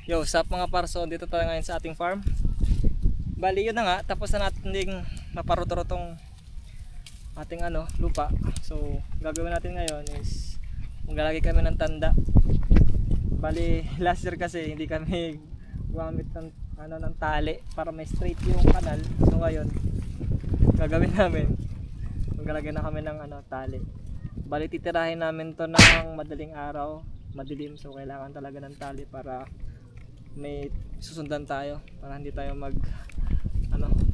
Yo, sup mga parso, dito tayo ngayon sa ating farm. Bali yun na nga, tapos na natin ding maparutong ating lupa. So, gagawin natin ngayon is maglalagay kami ng tanda. Bali, last year kasi hindi kami gumamit ng tali para may straight yung kanal. So ngayon, gagawin namin, maglalagay na kami ng tali. Bali, titirahin namin to ng madaling araw, madilim. So kailangan talaga ng tali para may susundan tayo, para hindi tayo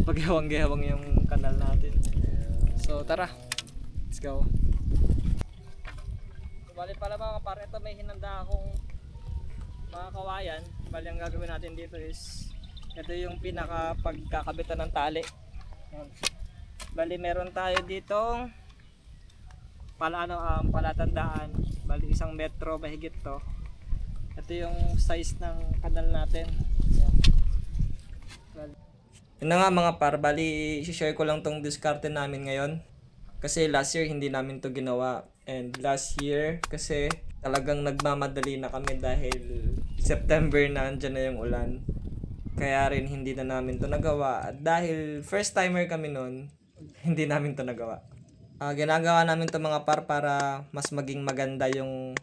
paghewang-gewang yung kanal natin. So tara, let's go. Bali pala mga kapar, ito may hinanda akong mga kawayan. Bali ang gagawin natin dito is ito yung pinaka pagkakabitan ng tali. Yan. Bali meron tayo ditong palatandaan. Bali 1 metro mahigit to. Ito yung size ng kanal natin. Yan. Yun na nga mga par, bali i-share ko lang tong diskarte namin ngayon. Kasi last year hindi namin to ginawa. And last year kasi talagang nagmamadali na kami dahil September na, andyan na yung ulan. Kaya rin hindi na namin to nagawa. At dahil first timer kami nun, hindi namin to nagawa. Ginagawa namin to mga par para mas maging maganda yung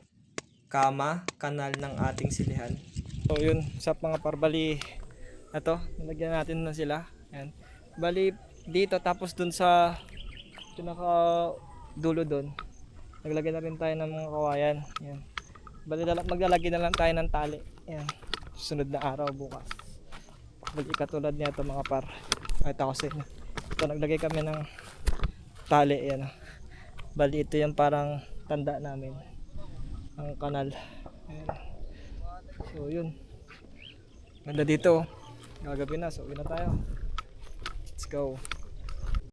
kanal ng ating silihan. So yun, sa mga par, bali ito, nalagyan natin na sila. Ayan. Bali dito, tapos dun sa pinaka dulo dun, naglagay na rin tayo ng mga kawayan. Ayan. Bali maglalagay na lang tayo ng tali. Ayan. Susunod na araw bukas. Bali katulad niya ito mga par. Kahit ako sa inyo. Ito, naglagay kami ng tali. Ayan. Bali ito yung parang tanda namin, ang kanal. Ayan. So yun, ganda dito. Gagabi na, so uwi na tayo. Let's go.